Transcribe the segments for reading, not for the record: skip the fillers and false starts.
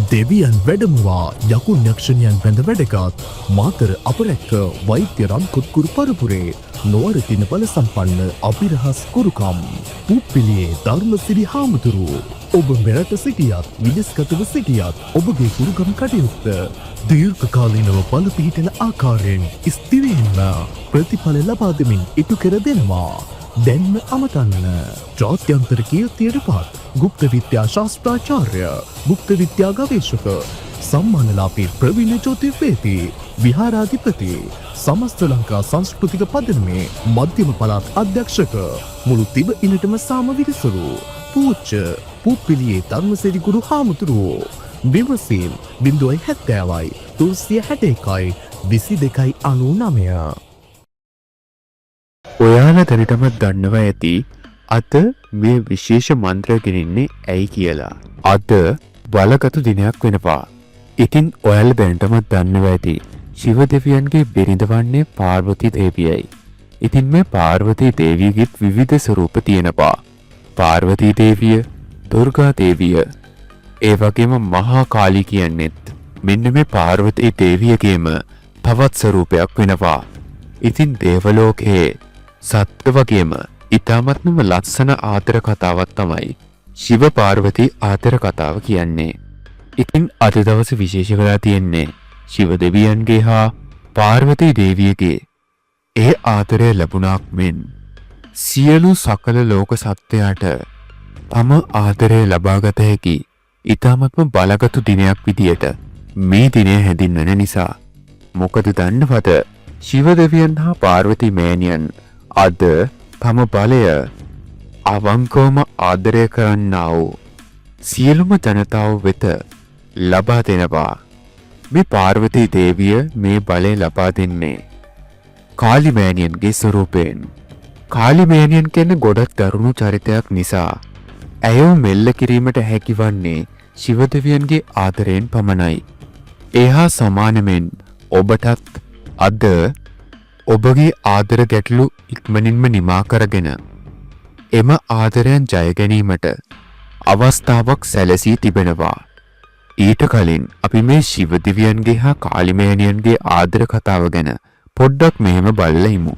දෙවියන් වැඩමවා යකුන් යක්ෂණයන් බැඳ වැඩගත් මාතර අපරැක්ක වෛද්‍ය රම් කොත්කුරු පරපුරේ නොවරතින බල සම්පන්න අභිරහස් කුරුකම් පුප්පිලියේ ධර්මසිරි හාමුදුරුවෝ ඔබ මෙරට සිටියත් විදෙස්ගතව සිටියත් ඔබගේ කුරුකම් කටයුත්ත දීර්ඝකාලීනව බල පිහිටන ආකාරයෙන් ස්ථිරයෙන්ම ප්‍රතිඵල ලබා දෙමින් ඉටු කර දෙනවා. දැන්ම අමතන්න ජාත්‍යන්තර කීර්තියට පත් ගුප්ත විද්‍යා ශාස්ත්‍රාචාර්ය ගුප්ත විද්‍යා ගවේෂක සම්මානලාභී ප්‍රවීණ ජ්‍යොතිර්වේදී විහාරාධිපති සමස්ත ලංකා සංස්කෘතික පදනමේ මධ්‍යම පළාත් අධ්‍යක්ෂක මුළු තිබ ඉනටම සාම විරිසරු පූජ්‍ය පුප්පිලියේ ධර්මසිරි ගුරු හාමුදුරුවෝ විමසීම් 070යි 361යි 2299. ඔයාලා දැනටම දන්නවා ඇති අද මේ විශේෂ මන්ත්‍රය ගෙනින්නේ ඇයි කියලා. අද බලගතු දිනයක් වෙනවා. ඉතින් ඔයාලා දැනටම දන්නවා ඇති ශිව දෙවියන්ගේ බිරිඳ වන්නේ පාර්වතී දේවියයි. ඉතින් මේ පාර්වතී දේවියගේ විවිධ ස්වරූප තියෙනවා. පාර්වතී දේවිය, දුර්ගා දේවිය, ඒ වගේම මහා කාලී කියන්නේත් මෙන්න මේ පාර්වතී දේවියගේම තවත් ස්වරූපයක් වෙනවා. ඉතින් දේවලෝකයේ සත්ත්ව වගේම ඊ타මත්ම ලස්සන ආදර කතාවක් තමයි ශිව පාර්වතී ආදර කතාව කියන්නේ. ඉතින් අද දවසේ විශේෂ කරලා තියෙන්නේ ශිව දෙවියන්ගේ හා පාර්වතී දේවියගේ ඒ ආදරය ලැබුණාක් මෙන් සියලු සකල ලෝක සත්වයාට තම ආදරය ලබාගත හැකි ඊ타මත්ම බලගතු දිනයක් විදියට මේ දිනය හැඳින්වෙන නිසා. මොකද දන්නවද ශිව දෙවියන් හා පාර්වතී මෑණියන් අද තම බලය අවංකවම ආදරය කරන්නා වූ සියලුම ජනතාව වෙත ලබා දෙනවා. මේ පාර්වතී දේවිය මේ බලය ලබා දෙන්නේ කාලි මෑණියන්ගේ ස්වරූපයෙන්. කාලි මෑණියන් කියන්නේ ගොඩක් දරුණු චරිතයක් නිසා ඇයව මෙල්ල කිරීමට හැකිවන්නේ ශිව දෙවියන්ගේ ආදරයෙන් පමණයි. එහා සමානමෙන් ඔබටත් අද ඔබගේ ආදර ගැටලු ඉක්මනින්ම නිමා කරගෙන එම ආදරයන් ජය ගැනීමට අවස්ථාවක් සැලසී තිබෙනවා. ඊට කලින් අපි මේ ශිව දෙවියන්ගේ හා කාලි මෑණියන්ගේ ආදර කතාව ගැන පොඩ්ඩක් මෙහෙම බලලා ඉමු.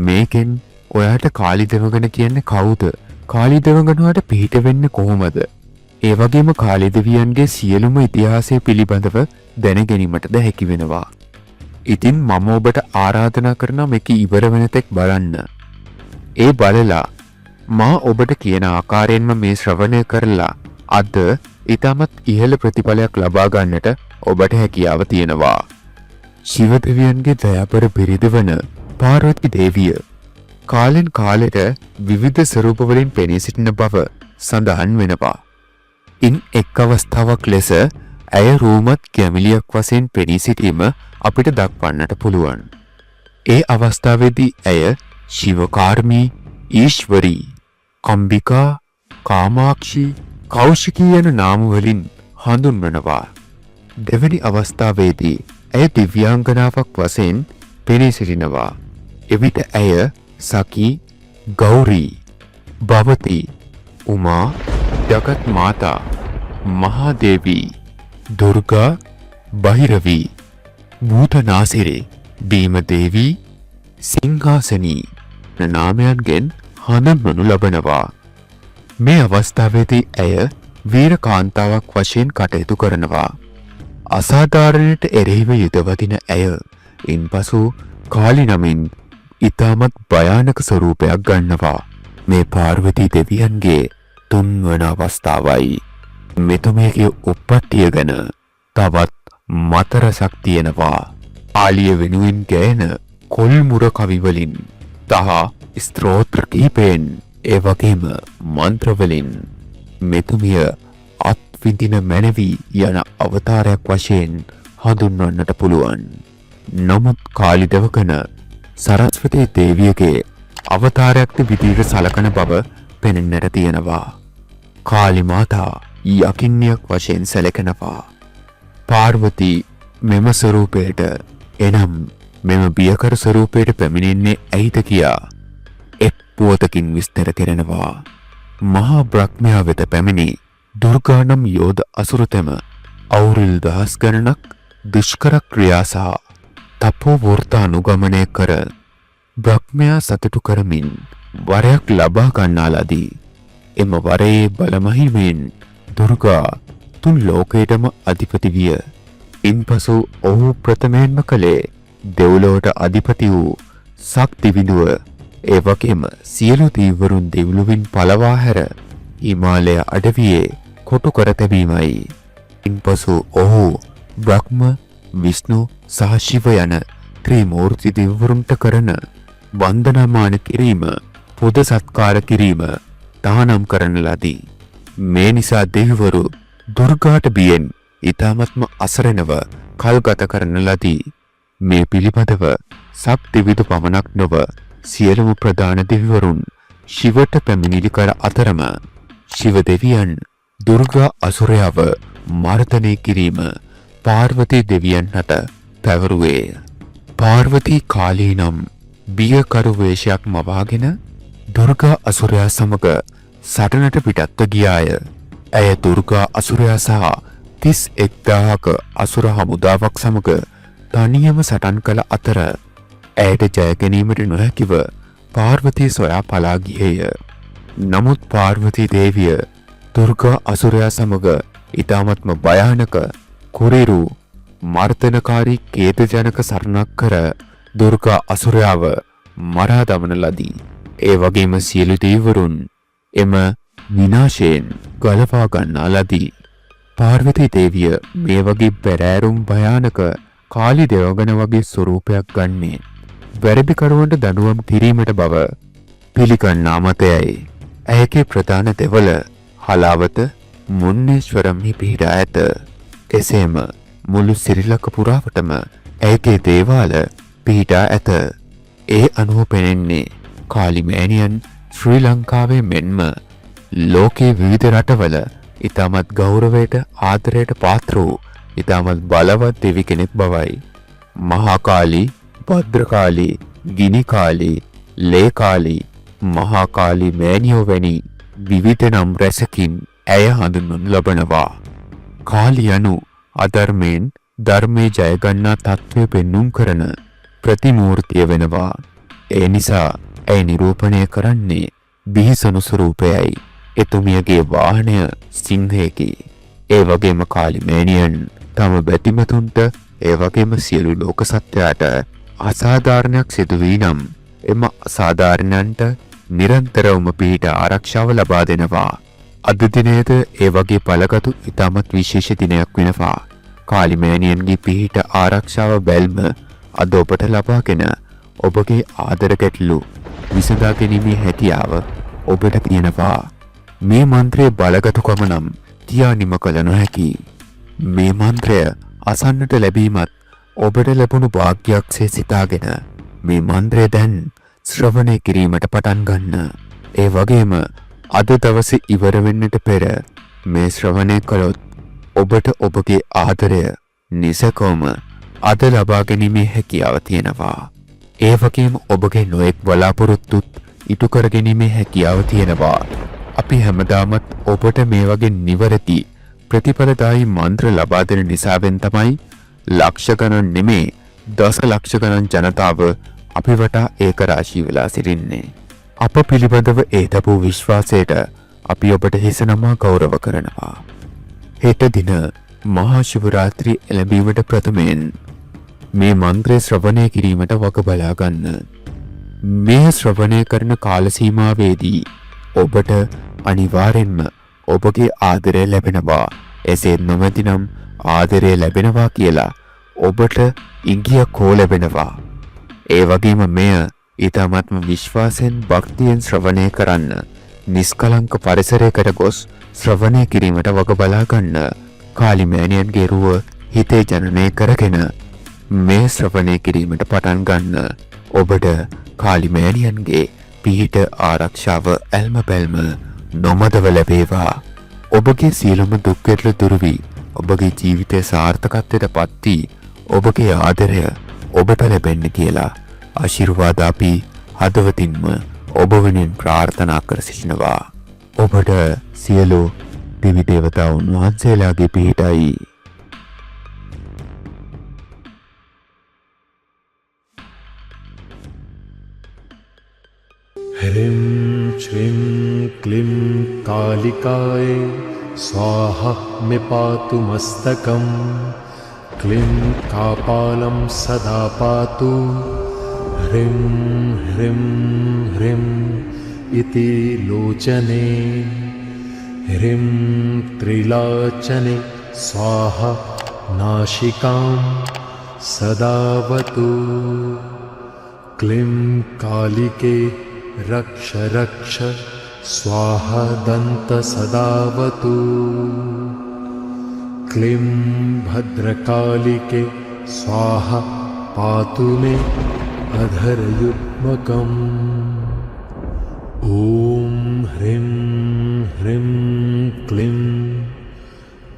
මේකෙන් ඔයාට කාලි දෙවඟන කියන්නේ කවුද? කාලි දෙවඟනුවට පිහිට වෙන්නේ කොහොමද? ඒ වගේම කාලි දෙවියන්ගේ සියලුම ඉතිහාසය පිළිබඳව දැන ගැනීමටද හැකි වෙනවා. ඉතින් මම ඔබට ආරාධනා කරනවා මේක ඉවර වෙන තෙක් බලන්න. ඒ බලලා මා ඔබට කියන ආකාරයෙන්ම මේ ශ්‍රවණය කරලා අද ඊටමත් ඉහළ ප්‍රතිඵලයක් ලබා ගන්නට ඔබට හැකියාව තියෙනවා. ශිව දෙවියන්ගේ දයාබර බිරිඳ වන පාර්වතී දේවිය කාලෙන් කාලෙට විවිධ ස්වරූප වලින් පෙනී සිටින බව සඳහන් වෙනවා. ඉන් එක් අවස්ථාවක් ලෙස ඇය රූමත් ගැමිලියක් වශයෙන් පෙනී සිටීම අපිට දක්වන්නට පුළුවන්. ඒ අවස්ථාවේදී ඇය ශිවකාර්මී, ඊශ්වරී, කම්බිකා, කාමාක්ෂි, කෞශිකී යන නාම වලින් හඳුන්වනවා. දෙවැනි අවස්ථාවේදී ඇය දිව්‍යාංගනාවක් වශයෙන් පෙනී සිටිනවා. එවිට ඇය සකී, ගෞරී, භවති, උමා, ජගත් මාතා, මහා දේවී, දුර්ගා, බහිරවී, භූතනාසිරේ, භීමදේවී, සිංහාසනී නාමයන්ගෙන් හඳුන්වනු ලබනවා. මේ අවස්ථාවේදී ඇය වීර කාන්තාවක් වශයෙන් කටයුතු කරනවා. අසාධාරණයට එරෙහිව යුදවදින ඇය ඉන්පසු කාලි නමින් ඊටමත් භයානක ස්වරූපයක් ගන්නවා. මේ පාර්වතී දෙවියන්ගේ තුන්වන අවස්ථාවයි. මෙතුමියගේ උප්පත්තිය ගැන තවත් මතරසක් තියෙනවා. ආලිය වෙනුවෙන් ගැයෙන කොල්මුර කවි වලින් තහ ස්තෝත්‍ර කීපෙන් ඒ වගේම මන්ත්‍ර වලින් මෙතුමිය අත්විඳින මැනවි යන අවතාරයක් වශයෙන් හඳුන්වන්නට පුළුවන්. නමුත් කාලි දෙවකන සරස්වතී දේවියගේ අවතාරයක්ද විදිහට සලකන බව පෙනෙන්නට තියෙනවා. කාලි මාතා යකින්නියක් වශයෙන් සැලකෙනවා. පාර්වතී මෙම ස්වරූපයට එනම් මෙම බියකර ස්වරූපයට පැමිණෙන්නේ ඇයිද කියා එක් පුවතකින් විස්තර කරනවා. මහා බ්‍රහ්මයා වෙත පැමිණි දුර්ගා නම් යෝධ අසුරතම අවුරුදු දහස් ගණනක් දුෂ්කර ක්‍රියා සහ තපෝ වෘත අනුගමනය කර බ්‍රහ්මයා සතුටු කරමින් වරයක් ලබා ගන්නා ලදී. එම වරයේ බලමහිමෙන් දුර්ගා තුන් ලෝකයටම අධිපති විය. ඉන්පසු ඔහු ප්‍රථමයෙන්ම කළේ දෙව්ලොවට අධිපති වූ ශක්ති විදුව, ඒ වගේම සියලු දීවරුන් දෙව්ලොවින් පළවා හැර හිමාලය අඩවියේ කොටු කර තැබීමයි. ඉන්පසු ඔහු බ්‍රහ්ම, විෂ්ණු සහ ශිව යන ත්‍රිමූර්ති දෙවිවරුන්ට කරන වන්දනාමාන කිරීම, පුද සත්කාර කිරීම තහනම් කරන ලදී. මේ නිසා දෙවිවරු දුර්ගාට බියෙන් ඊ타මත්ම අසරණව කල් ගත කරන ලදී. මේ පිළිබඳව සක්තිවිදු පමණක් නොව සියලුම ප්‍රධාන දෙවිවරුන් ශිවට පැමිණිලි කර අතරම ශිව දෙවියන් දුර්ගා අසුරයව මර්දනය කිරීම පාර්වතී දෙවියන් හට පැවරුවේ. පාර්වතී කාලී නම් බියකරු වේශයක් මවාගෙන දුර්ගා අසුරයා සමග සටනට පිටත්ව ගියාය. ඇය දුර්ගා අසුරයා සහ 31,000ක අසුර හමුදාවක් සමග තනියම සටන් කළ අතර ඇයට ජය ගැනීමට නොහැකිව පාර්වතී සොයා පලා ගියේය. නමුත් පාර්වතී දේවිය දුර්ගා අසුරයා සමග ඊ타මත්ම භයානක කුරිරු මර්දනකාරී කේතජනක සරණක් කර දුර්ගා අසුරයාව මරා දමන ලදී. ඒ වගේම සියලු දෙවිවරුන් එම විනාශයෙන් ගලවා ගන්නා ලදී. පාර්වතී දේවිය මේ වගේ පෙරෑරුම් භයානක කාලි දෙවගණ වගේ ස්වරූපයක් ගන්නේ වැරදිකරුවන්ට දඬුවම් කිරීමට බව පිළිගන්නා මතයයි. ඇයගේ ප්‍රධාන දෙවල හලාවත මුන්නේශ්වරම්හි පිහිටා ඇත. එසේම මුළු සිරිලක පුරාවටම ඇයගේ දේවාල පිහිටා ඇත. ඒ අනුව පෙනෙන්නේ කාලිමෑණියන් ශ්‍රී ලංකාවේ මෙන්ම ලෝකයේ විවිධ රටවල ඉතාමත් ගෞරවයට ආදරයට පාත්‍ර වූ ඉතාමත් බලවත් දෙවි කෙනෙක් බවයි. මහා කාලී, භද්‍රකාලී, ගිනිකාලී, ලේකාලී, මහා කාලී මෑණියෝ වැනි විවිධ නම් රැසකින් ඇය හඳුන්වනු ලබනවා. කාලී යනු අධර්මයෙන් ධර්මයේ ජය ගන්නා තත්ත්වය පෙන්눔 කරන ප්‍රතිමූර්තිය වෙනවා. ඒ නිසා ඇය නිරූපණය කරන්නේ බිහිසුණු ස්වරූපයයි. එතුමියගේ වාහනය සිංහයකි. ඒ වගේම කාලිමෑණියන් තම බැතිමතුන්ට ඒ වගේම සියලු ලෝක සත්‍යයට අසාධාරණයක් සිදු වී නම් එම අසාධාරණයන්ට නිරන්තරවම පිහිට ආරක්ෂාව ලබා දෙනවා. අද දිනයේද ඒ වගේ බලගතු ඉතාමත් විශේෂ දිනයක් වෙනවා. කාලිමෑණියන්ගේ පිහිට ආරක්ෂාව බැල්ම අද ඔබට ලබාගෙන ඔබගේ ආදර ගැටලු විසඳා ගැනීමේ හැකියාව ඔබට තියෙනවා. මේ මන්ත්‍රයේ බලගතුකම නම් තියා නිම කළ නොහැකි. මේ මන්ත්‍රය අසන්නට ලැබීමත් ඔබට ලැබුණු වාග්යක්සේ සිතාගෙන මේ මන්ත්‍රය දැන් ශ්‍රවණය කිරීමට පටන් ගන්න. ඒ වගේම අද දවසේ ඉවර වෙන්නට පෙර මේ ශ්‍රවණය කළොත් ඔබට ඔබගේ ආදරය නිසකවම අද ලබා ගැනීමේ හැකියාව තියෙනවා. ඒ වගේම ඔබගේ නොයෙක් බලාපොරොත්තුත් ඉටු කර ගැනීමේ හැකියාව තියෙනවා. අපි හැමදාමත් ඔබට මේ වගේ නිවැරදි ප්‍රතිඵලදායී මන්ත්‍ර ලබා දෙන නිසාවෙන් තමයි ලක්ෂ ගණන් නෙමේ දසලක්ෂ ගණන් ජනතාව අපි වටා ඒක රාශී වෙලා සිටින්නේ. අප පිළිබඳව ඒ දබූ විශ්වාසයට අපි ඔබට හිස නමා ගෞරව කරනවා. හෙට දින මහා ශිවරාත්‍රි එළඹීමට ප්‍රථමයෙන් මේ මන්ත්‍රය ශ්‍රවණය කිරීමට වග බලා ගන්න. මේ ශ්‍රවණය කරන කාල සීමාවේදී ඔබට අනිවාර්යෙන්ම ඔබගේ ආදරය ලැබෙනවා. එසේ නොමැතිනම් ආදරය ලැබෙනවා කියලා ඔබට ඉඟියක් හෝ ලැබෙනවා. ඒ වගේම මෙය ඊටමත්ම විශ්වාසයෙන් භක්තියෙන් ශ්‍රවණය කරන්න නිස්කලංක පරිසරයකට ගොස් ශ්‍රවණය කිරීමට වග බලා ගන්න. කාලිමෑණියන්ගේ රුව හිතේ ජනනය කරගෙන මේ ශ්‍රවණය කිරීමට පටන් ගන්න. ඔබට කාලිමෑණියන්ගේ පිහිට ආරක්ෂාව ඇල්ම බැල්ම නොමදව ලැබේවා. ඔබගේ සියලුම දුක් ගැටලු දුරු වී ඔබගේ ජීවිතය සාර්ථකත්වයට පත් වී ඔබගේ ආදරය ඔබට ලැබෙන්න කියලා ආශිර්වාද අපි හදවතින්ම ඔබ වෙනුවෙන් ප්‍රාර්ථනා කර සිටිනවා. ඔබට සියලු දිවි දේවතාවුන් වහන්සේලාගේ පිහිටයි ह्रीं श्रीं क्लीं कालिकाय स्वाहा मे पातु मस्तकं क्लीं कापालं सदा पातु ह्रीं ह्रीं ह्रीं इति लोचने ह्रीं त्रिलोचने स्वाहा नासिकां सदावतु क्लीं कालिके रक्ष रक्ष स्वाहा दन्त सदावतु क्लीं भद्रकालिके स्वाहा पातु मे अधरयुग्मकम् ॐ ह्रीं ह्रीं क्लीं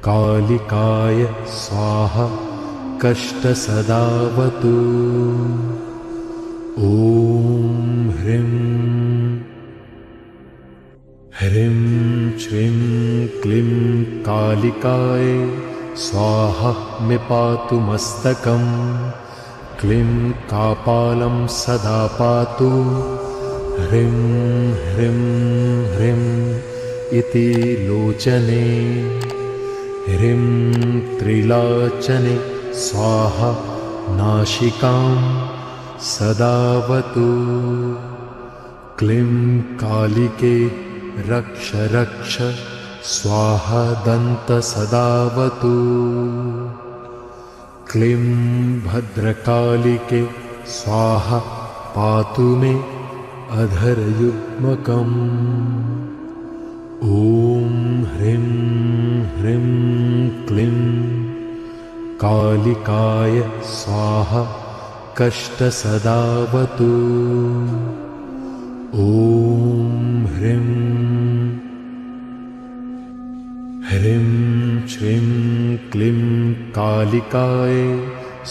कालिकाय स्वाहा कष्टसदावतु ॐ ह्रीं ह्रीं श्रीं क्लीं कालिकाय स्वाहा मे पातु मस्तकं क्लीं कापालं सदा पातु ह्रीं ह्रीं ह्रीं इति लोचने ह्रीं त्रिलोचने स्वाहा नासिकां सदावतु क्लीं कालिके रक्ष रक्ष स्वाहा दन्त सदावतु क्लीं भद्रकालिके स्वाहा पातु मे अधरयुग्मकम् ॐ ह्रीं ह्रीं क्लीं कालिकाय स्वाहा कष्टसदावतु ॐ ह्रीं ह्रीं श्रीं क्लीं कालिकाय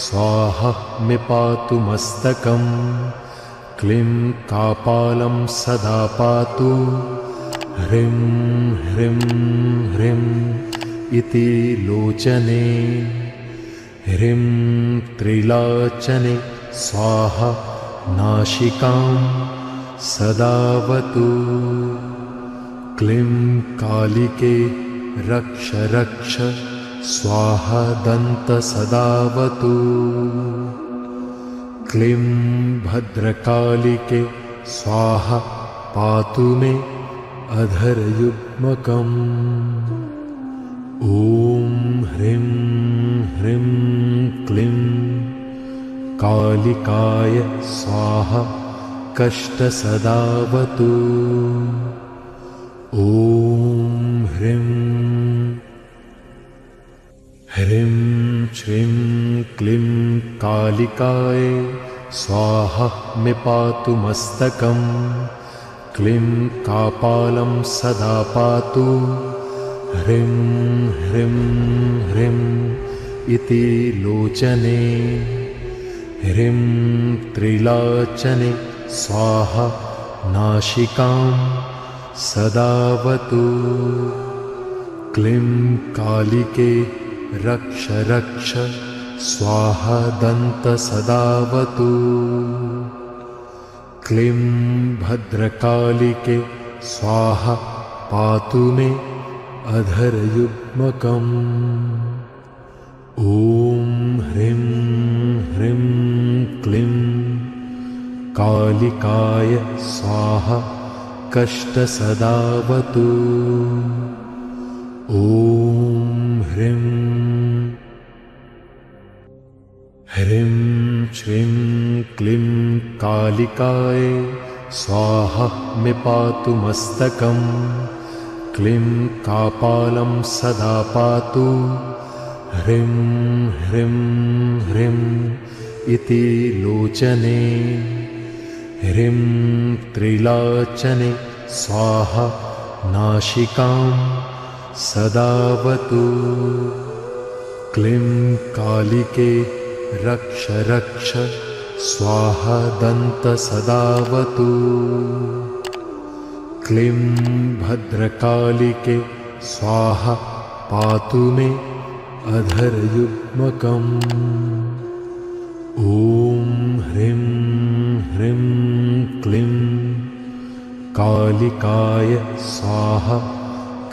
स्वाहा मे पातु मस्तकं क्लीं कापालं सदा पातु ह्रीं ह्रीं ह्रीं इति लोचने ह्रीं त्रिलोचने स्वाहा नासिकां सदावतु क्लीं कालिके रक्ष रक्ष स्वाहा दन्त सदावतु क्लीं भद्रकालिके स्वाहा पातु मे अधरयुग्मकम् ॐ ह्रीं ह्रीं क्लीं कालिकाय स्वाहा कष्टसदावतु ॐ ह्रीं ह्रीं श्रीं क्लीं कालिकाय स्वाहा मे पातु मस्तकं क्लीं कापालं सदा पातु ह्रीं ह्रीं ह्रीं इति लोचने ह्रीं त्रिलोचने स्वाहा नासिकां सदावतु क्लीं कालिके रक्ष रक्ष स्वाहा दन्त सदावतु क्लीं भद्रकालिके स्वाहा पातु मे अधरयुग्मकम् ॐ ह्रीं ह्रीं क्लीं कालिकाय स्वाहा कष्टसदावतु ॐ ह्रीं ह्रीं श्रीं क्लीं कालिकाय स्वाहा मे पातु मस्तकं क्लीं कापालं सदा पातु ह्रीं ह्रीं ह्रीं इति लोचने ह्रीं त्रिलोचने स्वाहा नासिकां सदावतु क्लीं कालिके रक्ष रक्ष स्वाहा दन्त सदावतु क्लीं भद्रकालिके स्वाहा पातु मे अधरयुग्मकम् ॐ ह्रीं ह्रीं क्लीं कालिकाय स्वाहा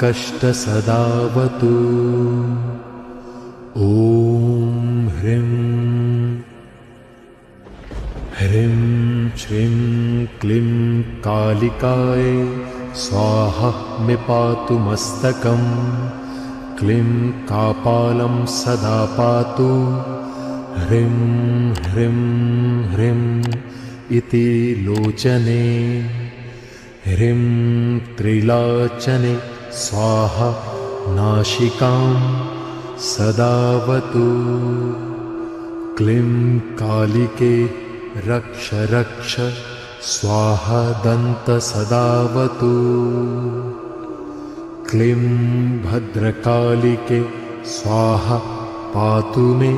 कष्टसदावतु। ॐ ह्रीं ह्रीं श्रीं क्लीं कालिकाय स्वाहा मे पातु मस्तकं। क्लीं कापालं सदा पातु। ह्रीं ह्रीं ह्रीं इति लोचने। ह्रीं त्रिलोचने स्वाहा नासिकां सदावतु। क्लीं कालिके रक्ष रक्ष स्वाहा दन्तसदावतु। क्लीं भद्रकालिके स्वाहा पातु मे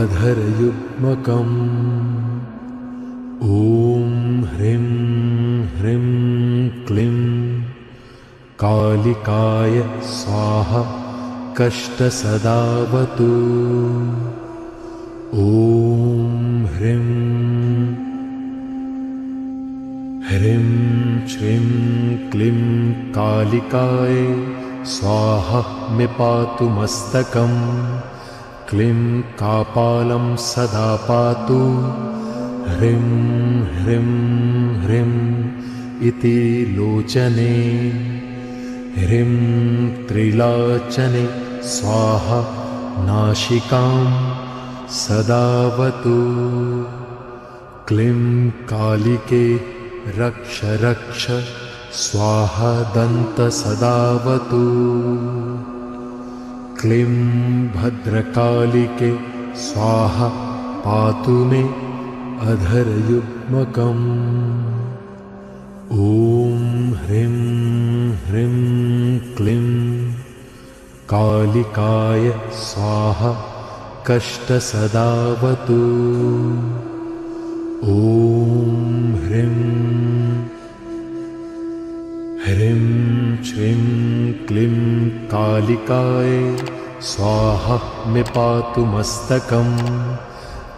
अधरयुग्मकम्। ॐ ह्रीं ह्रीं क्लीं कालिकाय स्वाहा कष्टसदावतु। ॐ ह्रीं ह्रीं श्रीं क्लीं कालिकाय स्वाहा मे पातु मस्तकं। क्लीं कापालं सदा पातु। ह्रीं ह्रीं ह्रीं इति लोचने। ह्रीं त्रिलोचने स्वाहा नासिकां सदावतु। क्लीं कालिके रक्ष रक्ष स्वाहा दन्तसदावतु। क्लीं भद्रकालिके स्वाहा पातु मे अधरयुग्मकम्। ॐ ह्रीं ह्रीं क्लीं कालिकाय स्वाहा कष्टसदावतु। ॐ ह्रीं ह्रीं श्रीं क्लीं कालिकाय स्वाहा मे पातु मस्तकं।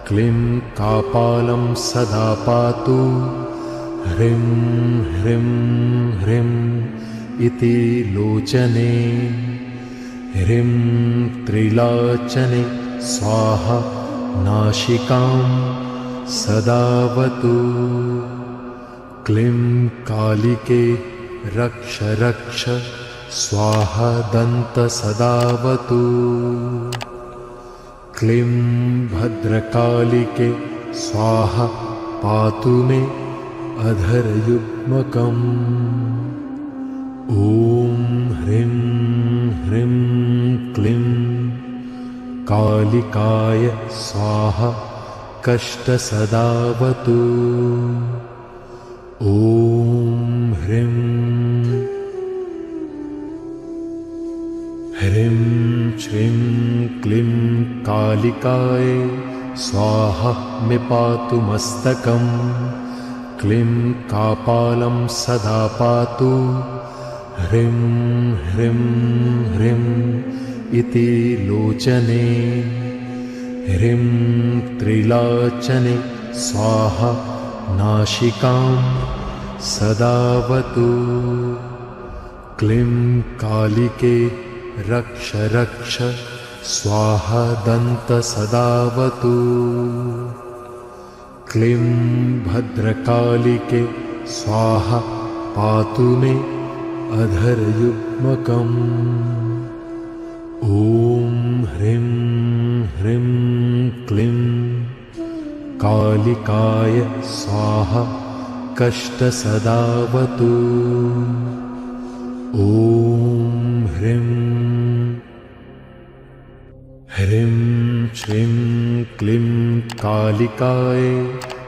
क्लीं कापालं सदा पातु। ह्रीं ह्रीं ह्रीं इति लोचने। ह्रीं त्रिलोचने स्वाहा नासिकां सदावतु। क्लीं कालिके रक्ष रक्ष स्वाहा दन्तसदावतु। क्लीं भद्रकालिके स्वाहा पातु मे अधरयुग्मकम्। ॐ ह्रीं ह्रीं क्लीं कालिकाय स्वाहा कष्टसदावतु। ॐ ह्रीं ह्रीं श्रीं क्लीं कालिकाय स्वाहा मे पातु मस्तकं। क्लीं कापालं सदा पातु। ह्रीं ह्रीं ह्रीं इति लोचने। ह्रीं त्रिलोचने स्वाहा नासिकां सदावतु। क्लीं कालिके रक्ष रक्ष स्वाहा दन्तसदावतु। क्लीं भद्रकालिके स्वाहा पातु मे अधरयुग्मकम्। ॐ ह्रीं ह्रीं क्लीं कालिकाय स्वाहा कष्टसदावतु। ॐ ह्रीं ह्रीं श्रीं क्लीं कालिकाय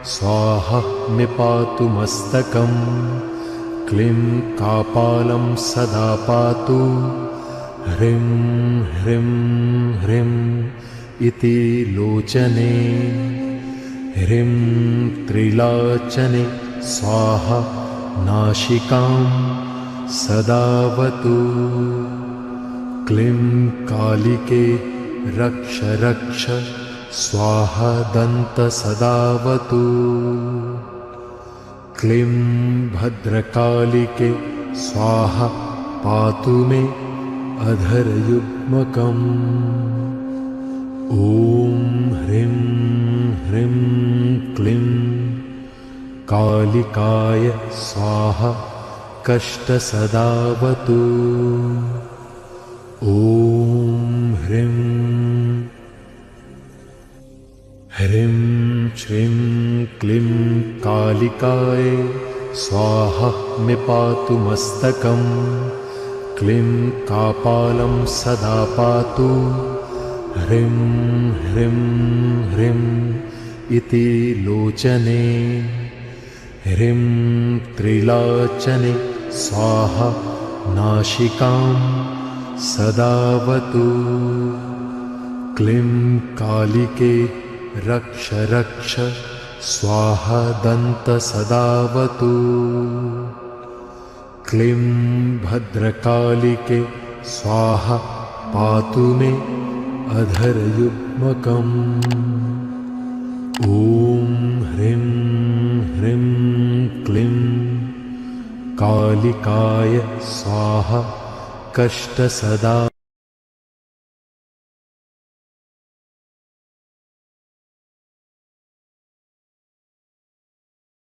स्वाहा मे पातु मस्तकं। क्लीं कापालं सदा पातु। ह्रीं ह्रीं ह्रीं इति लोचने। ह्रीं त्रिलोचने स्वाहा नासिकां सदावतु। क्लीं कालिके रक्ष रक्ष स्वाहा दन्तसदावतु। क्लीं भद्रकालिके स्वाहा पातु मे अधरयुग्मकम्। ॐ ह्रीं ह्रीं क्लीं कालिकाय स्वाहा कष्टसदावतु। ॐ ह्रीं ह्रीं श्रीं क्लीं कालिकाय स्वाहा मे पातु मस्तकम्। क्लीं कापालं सदा पातु। ह्रीं ह्रीं ह्रीं इति लोचने। ह्रीं त्रिलोचने स्वाहा नासिकां सदावतु। क्लीं कालिके रक्ष रक्ष स्वाहा दन्तसदावतु। क्लीं भद्रकालिके स्वाहा पातु मे अधरयुग्मकम्। ॐ ह्रीं ह्रीं क्लीं कालिकाय स्वाहा कष्टसदा